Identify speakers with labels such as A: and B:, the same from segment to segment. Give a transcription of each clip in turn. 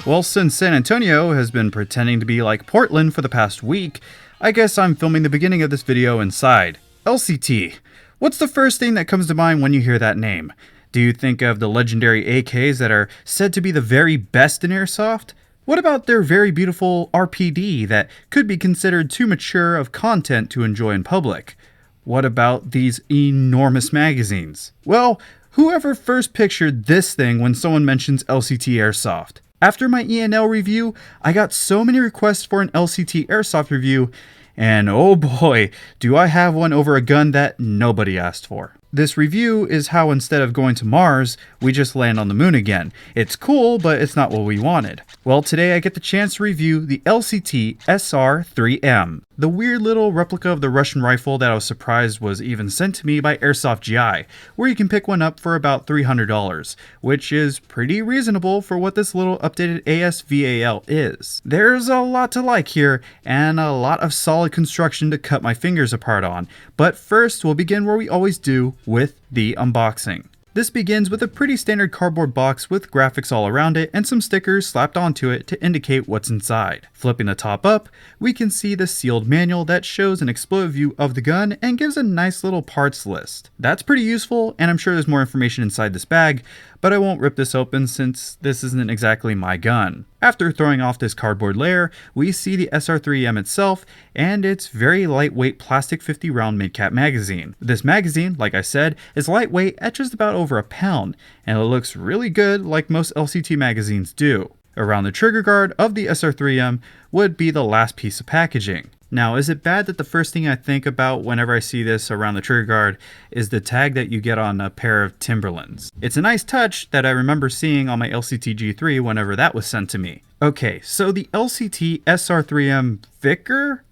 A: Well, since San Antonio has been pretending to be like Portland for the past week, I guess I'm filming the beginning of this video inside. LCT. What's the first thing that comes to mind when you hear that name? Do you think of the legendary AKs that are said to be the very best in Airsoft? What about their very beautiful RPD that could be considered too mature of content to enjoy in public? What about these enormous magazines? Well, whoever first pictured this thing when someone mentions LCT Airsoft? After my ENL review, I got so many requests for an LCT Airsoft review, and oh boy, do I have one over a gun that nobody asked for. This review is how instead of going to Mars, we just land on the moon again. It's cool, but it's not what we wanted. Well, today I get the chance to review the LCT SR3M, the weird little replica of the Russian rifle that I was surprised was even sent to me by Airsoft GI, where you can pick one up for about $300, which is pretty reasonable for what this little updated ASVAL is. There's a lot to like here, and a lot of solid construction to cut my fingers apart on, but first we'll begin where we always do, with the unboxing. This begins with a pretty standard cardboard box with graphics all around it and some stickers slapped onto it to indicate what's inside. Flipping the top up, we can see the sealed manual that shows an exploded view of the gun and gives a nice little parts list. That's pretty useful, and I'm sure there's more information inside this bag, but I won't rip this open since this isn't exactly my gun. After throwing off this cardboard layer, we see the SR3M itself and its very lightweight plastic 50 round mid-cap magazine. This magazine, like I said, is lightweight at just about over a pound, and it looks really good like most LCT magazines do. Around the trigger guard of the SR3M would be the last piece of packaging. Now, is it bad that the first thing I think about whenever I see this around the trigger guard is the tag that you get on a pair of Timberlands? It's a nice touch that I remember seeing on my LCT G3 whenever that was sent to me. Okay, so the LCT SR3M Vicar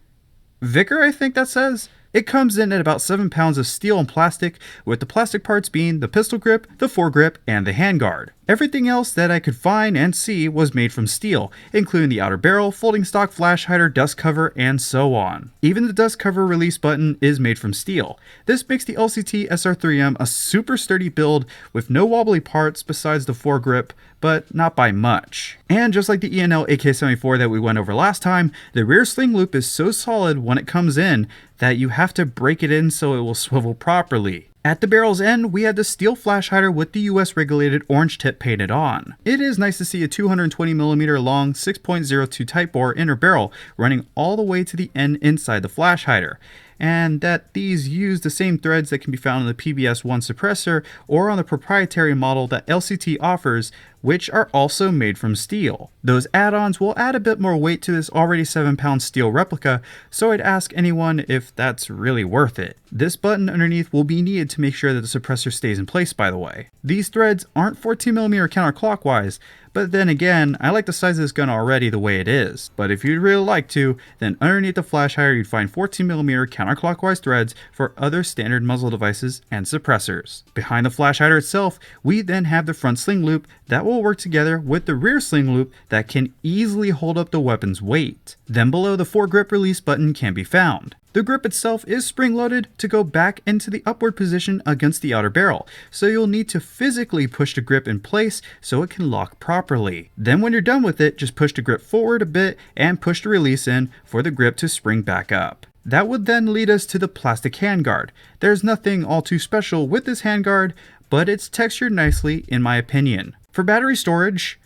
A: I think that says? It comes in at about 7 pounds of steel and plastic, with the plastic parts being the pistol grip, the foregrip, and the handguard. Everything else that I could find and see was made from steel, including the outer barrel, folding stock flash hider, dust cover, and so on. Even the dust cover release button is made from steel. This makes the LCT SR3M a super sturdy build with no wobbly parts besides the foregrip, but not by much. And just like the ENL AK-74 that we went over last time, the rear sling loop is so solid when it comes in that you have to break it in so it will swivel properly. At the barrel's end, we had the steel flash hider with the US regulated orange tip painted on. It is nice to see a 220mm long 6.02 Type bore inner barrel running all the way to the end inside the flash hider, and that these use the same threads that can be found in the PBS-1 suppressor or on the proprietary model that LCT offers, which are also made from steel. Those add-ons will add a bit more weight to this already 7-pound steel replica, so I'd ask anyone if that's really worth it. This button underneath will be needed to make sure that the suppressor stays in place, by the way. These threads aren't 14mm counterclockwise, but then again, I like the size of this gun already the way it is. But if you'd really like to, then underneath the flash hider you'd find 14mm counterclockwise threads for other standard muzzle devices and suppressors. Behind the flash hider itself, we then have the front sling loop that will work together with the rear sling loop that can easily hold up the weapon's weight. Then below, the foregrip release button can be found. The grip itself is spring-loaded to go back into the upward position against the outer barrel, so you'll need to physically push the grip in place so it can lock properly. Then when you're done with it, just push the grip forward a bit and push the release in for the grip to spring back up. That would then lead us to the plastic handguard. There's nothing all too special with this handguard, but it's textured nicely in my opinion. For battery storage,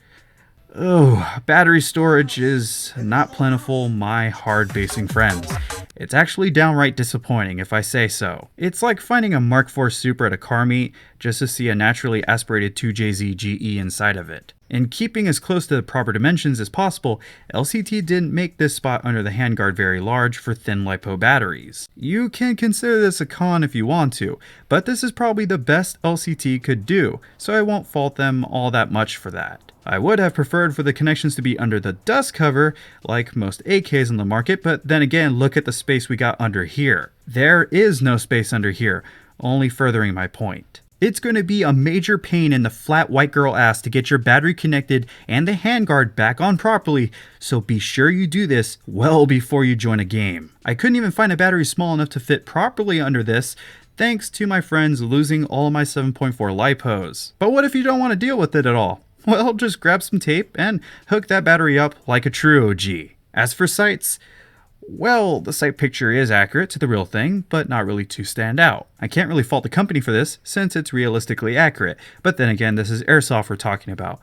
A: battery storage is not plentiful, my hard basing friends. It's actually downright disappointing if I say so. It's like finding a Mark IV Super at a car meet just to see a naturally aspirated 2JZ GE inside of it. In keeping as close to the proper dimensions as possible, LCT didn't make this spot under the handguard very large for thin LiPo batteries. You can consider this a con if you want to, but this is probably the best LCT could do, so I won't fault them all that much for that. I would have preferred for the connections to be under the dust cover, like most AKs on the market, but then again, look at the space we got under here. There is no space under here, only furthering my point. It's going to be a major pain in the flat white girl ass to get your battery connected and the handguard back on properly, so be sure you do this well before you join a game. I couldn't even find a battery small enough to fit properly under this, thanks to my friends losing all of my 7.4 LiPos. But what if you don't want to deal with it at all? Well, just grab some tape and hook that battery up like a true OG. As for sights, well, the sight picture is accurate to the real thing, but not really too stand out. I can't really fault the company for this, since it's realistically accurate, but then again, this is Airsoft we're talking about.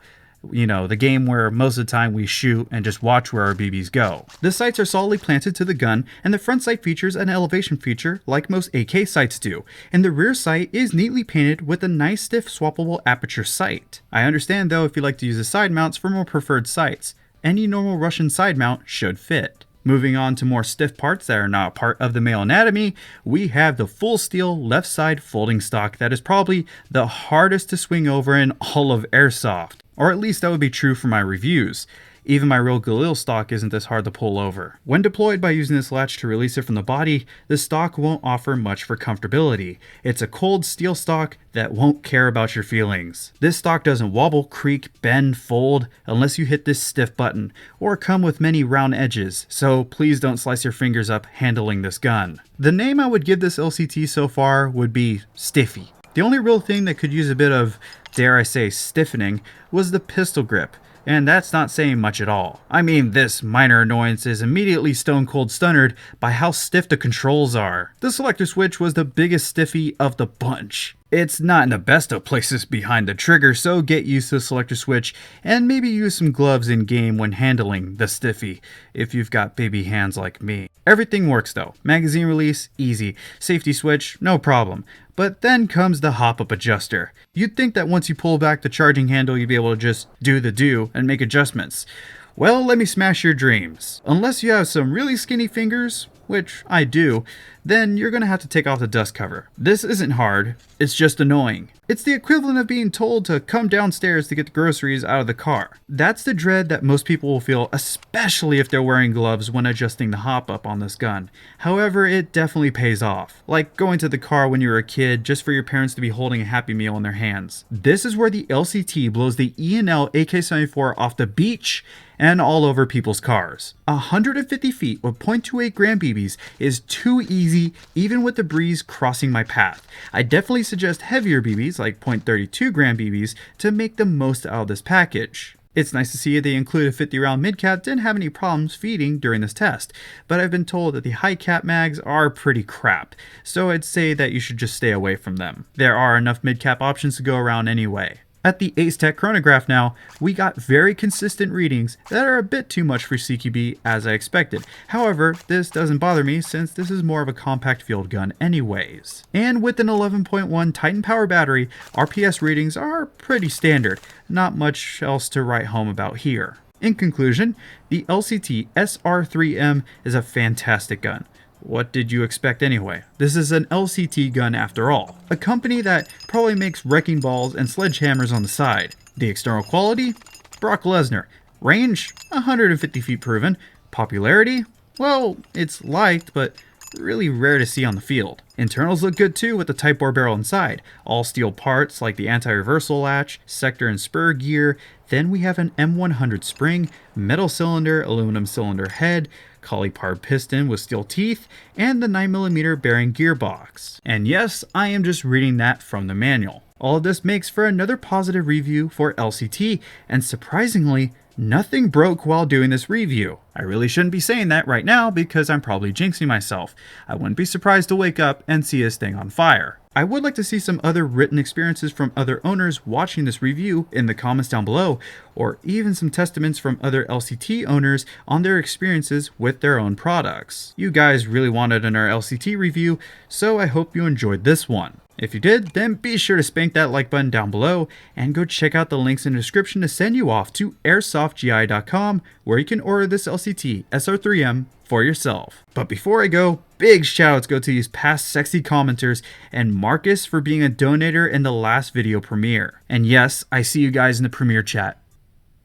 A: You know, the game where most of the time we shoot and just watch where our BBs go. The sights are solidly planted to the gun, and the front sight features an elevation feature like most AK sights do, and the rear sight is neatly painted with a nice stiff swappable aperture sight. I understand though if you like to use the side mounts for more preferred sights. Any normal Russian side mount should fit. Moving on to more stiff parts that are not part of the male anatomy, we have the full steel left side folding stock that is probably the hardest to swing over in all of Airsoft. Or at least that would be true for my reviews. Even my real Galil stock isn't this hard to pull over. When deployed by using this latch to release it from the body, the stock won't offer much for comfortability. It's a cold steel stock that won't care about your feelings. This stock doesn't wobble, creak, bend, fold unless you hit this stiff button, or come with many round edges, so please don't slice your fingers up handling this gun. The name I would give this LCT so far would be Stiffy. The only real thing that could use a bit of, dare I say, stiffening was the pistol grip. And that's not saying much at all. I mean, this minor annoyance is immediately stone cold stunnered by how stiff the controls are. The selector switch was the biggest stiffy of the bunch. It's not in the best of places behind the trigger, so get used to the selector switch and maybe use some gloves in game when handling the stiffy, if you've got baby hands like me. Everything works though. Magazine release, easy. Safety switch, no problem. But then comes the hop-up adjuster. You'd think that once you pull back the charging handle, you'd be able to just do and make adjustments. Well, let me smash your dreams. Unless you have some really skinny fingers, which I do, then you're gonna have to take off the dust cover. This isn't hard, it's just annoying. It's the equivalent of being told to come downstairs to get the groceries out of the car. That's the dread that most people will feel, especially if they're wearing gloves when adjusting the hop-up on this gun. However, it definitely pays off. Like going to the car when you were a kid just for your parents to be holding a Happy Meal in their hands. This is where the LCT blows the E&L AK-74 off the beach and all over people's cars. 150 feet with .28 gram BBs is too easy even with the breeze crossing my path. I definitely suggest heavier BBs like .32 gram BBs to make the most out of this package. It's nice to see they include a 50 round mid-cap didn't have any problems feeding during this test, but I've been told that the high cap mags are pretty crap, so I'd say that you should just stay away from them. There are enough mid-cap options to go around anyway. At the Ace Tech Chronograph now, we got very consistent readings that are a bit too much for CQB as I expected. However, this doesn't bother me since this is more of a compact field gun anyways. And with an 11.1 Titan power battery, RPS readings are pretty standard. Not much else to write home about here. In conclusion, the LCT SR3M is a fantastic gun. What did you expect anyway? This is an LCT gun after all. A company that probably makes wrecking balls and sledgehammers on the side. The external quality? Brock Lesnar. Range? 150 feet proven. Popularity? Well, it's liked, but really rare to see on the field. Internals look good too with the Type bore barrel inside. All steel parts like the anti-reversal latch, sector and spur gear. Then we have an M100 spring, metal cylinder, aluminum cylinder head, Collie-Pard piston with steel teeth, and the 9mm bearing gearbox. And yes, I am just reading that from the manual. All of this makes for another positive review for LCT, and surprisingly, nothing broke while doing this review. I really shouldn't be saying that right now because I'm probably jinxing myself. I wouldn't be surprised to wake up and see this thing on fire. I would like to see some other written experiences from other owners watching this review in the comments down below, or even some testaments from other LCT owners on their experiences with their own products. You guys really wanted an LCT review, so I hope you enjoyed this one. If you did, then be sure to spank that like button down below and go check out the links in the description to send you off to airsoftgi.com where you can order this LCT SR3M for yourself. But before I go, big shoutouts go to these past sexy commenters and Marcus for being a donator in the last video premiere. And yes, I see you guys in the premiere chat.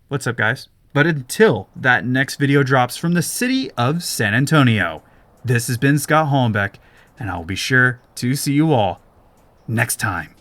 A: What's up, guys? But until that next video drops from the city of San Antonio, this has been Scott Hollenbeck, and I will be sure to see you all next time.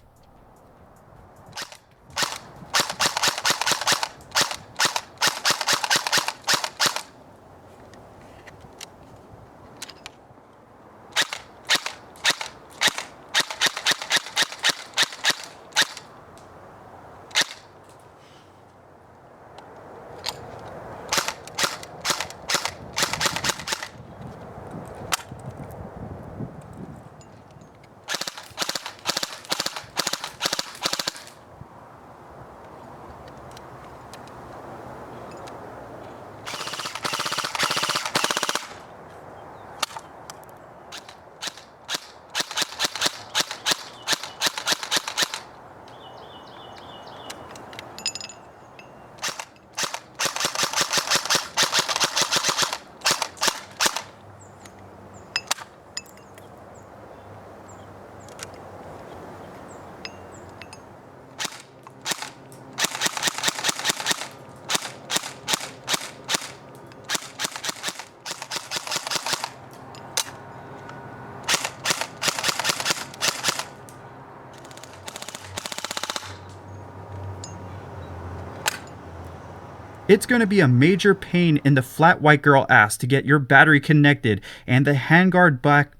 A: It's going to be a major pain in the flat white girl ass to get your battery connected and the handguard back.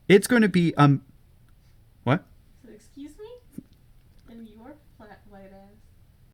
A: It's going to be what?
B: So excuse me? And your flat white ass.